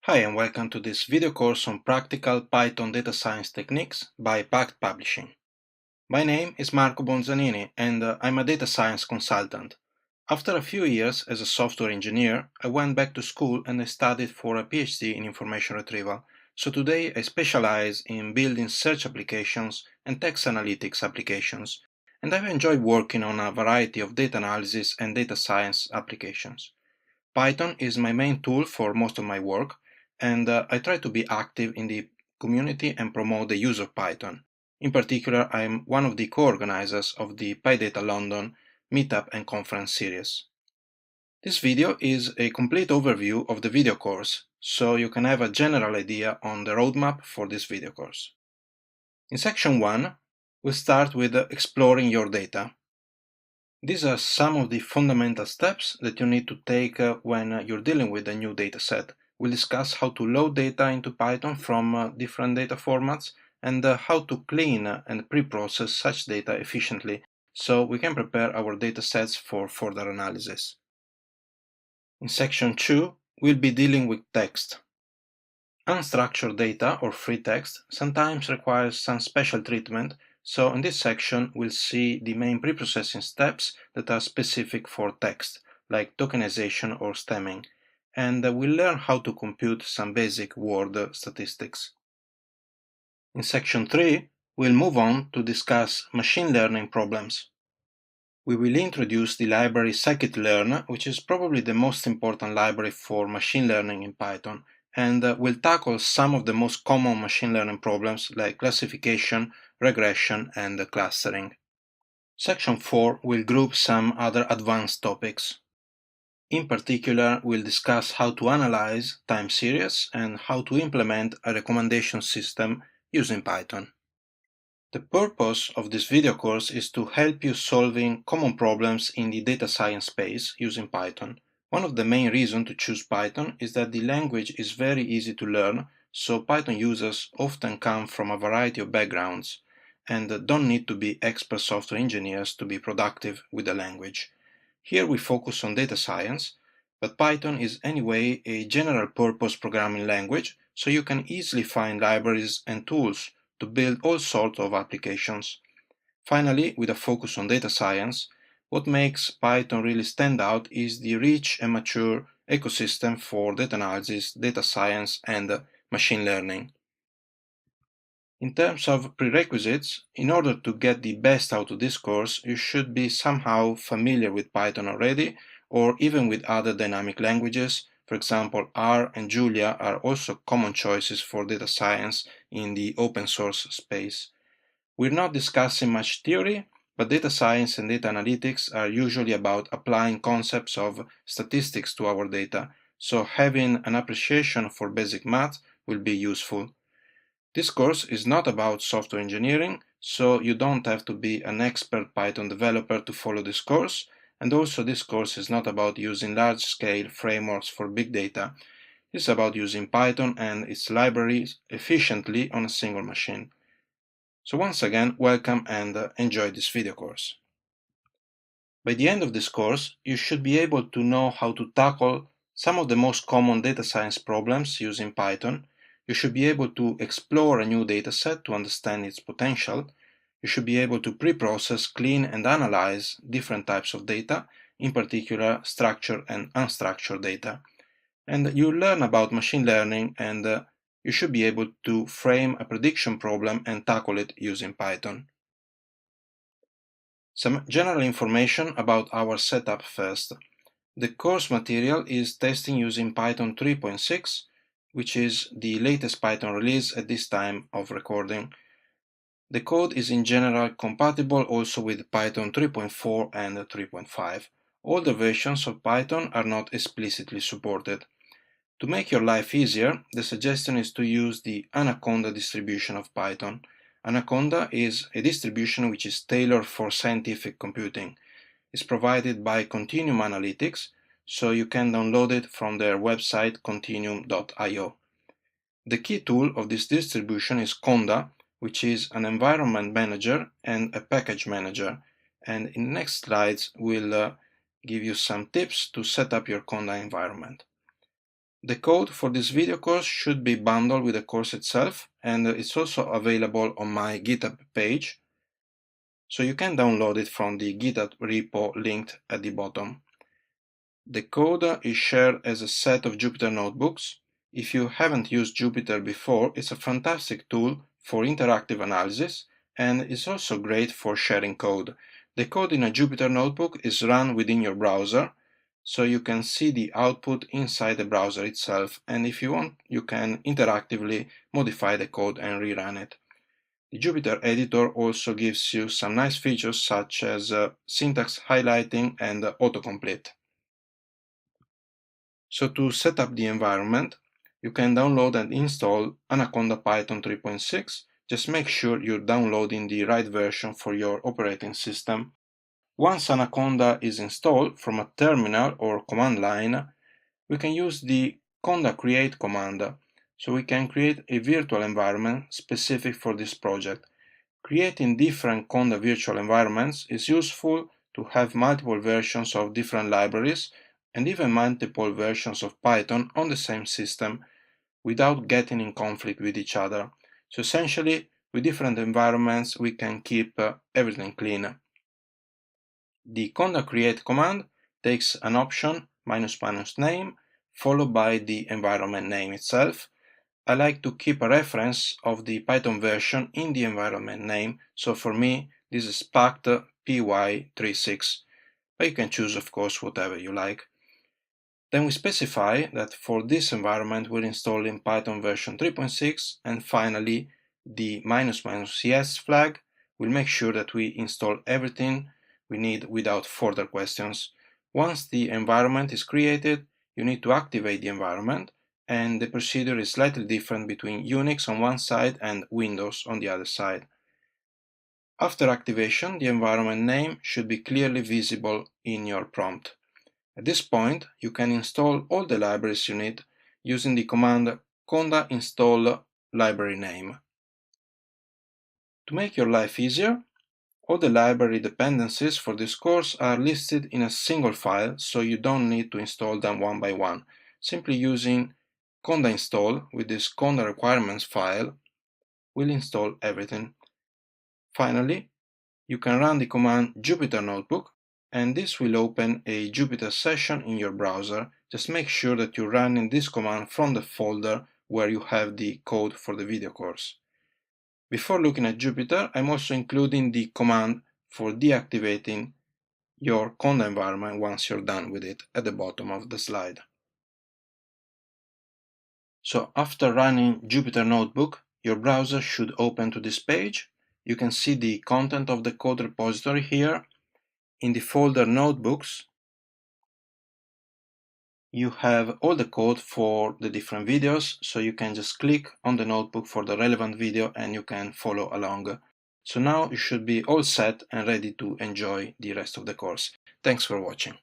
Hi and welcome to this video course on practical Python data science techniques by Pact Publishing. My name is Marco Bonzanini and I'm a data science consultant. After a few years as a software engineer, I went back to school and I studied for a PhD in information retrieval. So today I specialize in building search applications and text analytics applications, and I've enjoyed working on a variety of data analysis and data science applications. Python is my main tool for most of my work, and I try to be active in the community and promote the use of Python. In particular, I am one of the co-organizers of the PyData London meetup and conference series. This video is a complete overview of the video course, so you can have a general idea on the roadmap for this video course. In section 1, we'll start with exploring your data. These are some of the fundamental steps that you need to take when you're dealing with a new dataset. We'll discuss how to load data into Python from different data formats and how to clean and pre-process such data efficiently so we can prepare our datasets for further analysis. In section 2, we'll be dealing with text. Unstructured data or free text sometimes requires some special treatment, so in this section we'll see the main preprocessing steps that are specific for text, like tokenization or stemming, and we'll learn how to compute some basic word statistics. In section 3, we'll move on to discuss machine learning problems. We will introduce the library scikit-learn, which is probably the most important library for machine learning in Python, and we'll tackle some of the most common machine learning problems like classification, regression, and clustering. Section 4 will group some other advanced topics. In particular, we'll discuss how to analyze time series and how to implement a recommendation system using Python. The purpose of this video course is to help you solving common problems in the data science space using Python. One of the main reasons to choose Python is that the language is very easy to learn, so Python users often come from a variety of backgrounds and don't need to be expert software engineers to be productive with the language. Here we focus on data science, but Python is anyway a general purpose programming language, so you can easily find libraries and tools to build all sorts of applications. Finally, with a focus on data science, what makes Python really stand out is the rich and mature ecosystem for data analysis, data science, and machine learning. In terms of prerequisites, in order to get the best out of this course, you should be somehow familiar with Python already, or even with other dynamic languages. For example, R and Julia are also common choices for data science in the open source space. We're not discussing much theory, but data science and data analytics are usually about applying concepts of statistics to our data, so having an appreciation for basic math will be useful. This course is not about software engineering, so you don't have to be an expert Python developer to follow this course, and also this course is not about using large-scale frameworks for big data. It's about using Python and its libraries efficiently on a single machine. So once again, welcome and enjoy this video course. By the end of this course, you should be able to know how to tackle some of the most common data science problems using Python. You should be able to explore a new dataset to understand its potential. You should be able to pre-process, clean, and analyze different types of data, in particular structured and unstructured data. And you learn about machine learning, and you should be able to frame a prediction problem and tackle it using Python. Some general information about our setup first. The course material is testing using Python 3.6, which is the latest Python release at this time of recording. The code is in general compatible also with Python 3.4 and 3.5. Older versions of Python are not explicitly supported. To make your life easier, the suggestion is to use the Anaconda distribution of Python. Anaconda is a distribution which is tailored for scientific computing. It's provided by Continuum Analytics, so you can download it from their website continuum.io. The key tool of this distribution is Conda, which is an environment manager and a package manager. And in the next slides, we'll give you some tips to set up your Conda environment. The code for this video course should be bundled with the course itself, and it's also available on my GitHub page, so you can download it from the GitHub repo linked at the bottom. The code is shared as a set of Jupyter notebooks. If you haven't used Jupyter before, it's a fantastic tool for interactive analysis, and it's also great for sharing code. The code in a Jupyter notebook is run within your browser, so you can see the output inside the browser itself, and if you want, you can interactively modify the code and rerun it. The Jupyter editor also gives you some nice features such as syntax highlighting and autocomplete. So to set up the environment, you can download and install Anaconda Python 3.6. Just make sure you're downloading the right version for your operating system. Once Anaconda is installed from a terminal or command line, we can use the conda create command. So we can create a virtual environment specific for this project. Creating different conda virtual environments is useful to have multiple versions of different libraries and even multiple versions of Python on the same system without getting in conflict with each other. So essentially, with different environments, we can keep everything clean. The conda create command takes an option --name followed by the environment name itself. I like to keep a reference of the Python version in the environment name, so for me this is packed py36, but you can choose of course whatever you like. Then we specify that for this environment we're installing Python version 3.6, and finally the --es flag will make sure that we install everything we need without further questions. Once the environment is created, you need to activate the environment, and the procedure is slightly different between Unix on one side and Windows on the other side. After activation, the environment name should be clearly visible in your prompt. At this point, you can install all the libraries you need using the command conda install library name. To make your life easier, all the library dependencies for this course are listed in a single file, so you don't need to install them one by one. Simply using conda install with this conda requirements file will install everything. Finally, you can run the command Jupyter Notebook, and this will open a Jupyter session in your browser. Just make sure that you're running this command from the folder where you have the code for the video course. Before looking at Jupyter, I'm also including the command for deactivating your conda environment once you're done with it at the bottom of the slide. So after running Jupyter Notebook, your browser should open to this page. You can see the content of the code repository here. In the folder Notebooks, you have all the code for the different videos, so you can just click on the notebook for the relevant video and you can follow along. So now you should be all set and ready to enjoy the rest of the course. Thanks for watching.